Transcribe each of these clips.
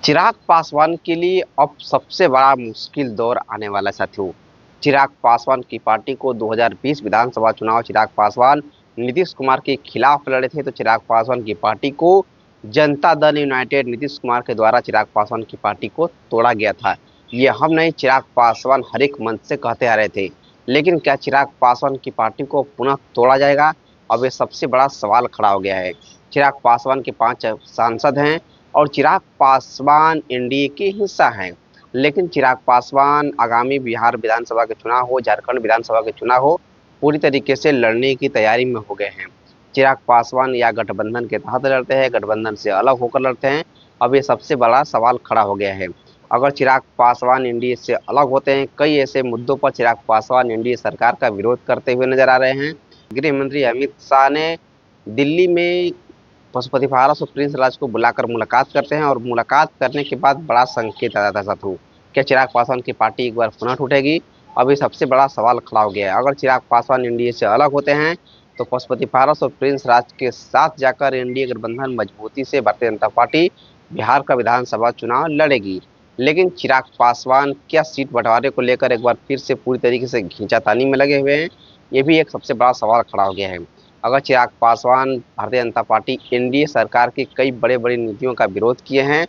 चिराग पासवान के लिए अब सबसे बड़ा मुश्किल दौर आने वाला है साथियों। चिराग पासवान की पार्टी को 2020 विधानसभा चुनाव चिराग पासवान नीतीश कुमार के खिलाफ लड़े थे, तो चिराग पासवान की पार्टी को जनता दल यूनाइटेड नीतीश कुमार के द्वारा चिराग पासवान की पार्टी को तोड़ा गया था। ये हम नहीं, चिराग पासवान हर एक मंच से कहते आ रहे थे। लेकिन क्या चिराग पासवान की पार्टी को पुनः तोड़ा जाएगा? अब ये सबसे बड़ा सवाल खड़ा हो गया है। चिराग पासवान के 5 सांसद हैं और चिराग पासवान एनडीए के हिस्सा हैं। लेकिन चिराग पासवान आगामी बिहार विधानसभा के चुनाव हो, झारखंड विधानसभा के चुनाव हो, पूरी तरीके से लड़ने की तैयारी में हो गए हैं। चिराग पासवान या गठबंधन के तहत लड़ते हैं, गठबंधन से अलग होकर लड़ते हैं। अब ये सबसे बड़ा सवाल खड़ा हो गया है। अगर चिराग पासवान एनडीए से अलग होते हैं, कई ऐसे मुद्दों पर चिराग पासवान एनडीए सरकार का विरोध करते हुए नजर आ रहे हैं। गृह मंत्री अमित शाह ने दिल्ली में पशुपति पारस और प्रिंस राज को बुलाकर मुलाकात करते हैं और मुलाकात करने के बाद बड़ा संकेत आ जाता है साथियों। क्या चिराग पासवान की पार्टी एक बार पुनः उठेगी? अभी सबसे बड़ा सवाल खड़ा हो गया है। अगर चिराग पासवान एनडीए से अलग होते हैं तो पशुपति पारस और प्रिंस राज के साथ जाकर एनडीए गठबंधन मजबूती से भारतीय जनता पार्टी बिहार का विधानसभा चुनाव लड़ेगी। लेकिन चिराग पासवान क्या सीट बंटवारे को लेकर एक बार फिर से पूरी तरीके से खींचातानी में लगे हुए हैं? ये भी एक सबसे बड़ा सवाल खड़ा हो गया है। अगर चिराग पासवान भारतीय जनता पार्टी एनडीए सरकार की कई बड़े बड़ी नीतियों का विरोध किए हैं,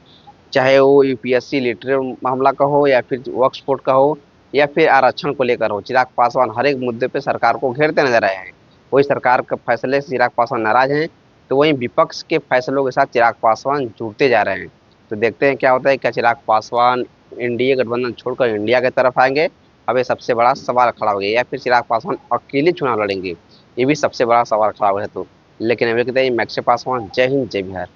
चाहे वो यूपीएससी लिटरेरी मामला का हो या फिर वक्फ बोर्ड का हो या फिर आरक्षण को लेकर हो, चिराग पासवान हर एक मुद्दे पे सरकार को घेरते नजर आए हैं। वही सरकार के फैसले से चिराग पासवान नाराज हैं, तो वहीं विपक्ष के फैसलों के साथ चिराग पासवान जुड़ते जा रहे हैं। तो देखते हैं क्या होता है। क्या चिराग पासवान एनडीए गठबंधन छोड़कर इंडिया की तरफ आएंगे? अब ये सबसे बड़ा सवाल खड़ा हो गया, या फिर चिराग पासवान अकेले चुनाव लड़ेंगे? ये भी सबसे बड़ा सवाल खड़ा हुआ है। तो लेकिन अभी कहते हैं मैक्से पासवान। जय हिंद, जय बिहार।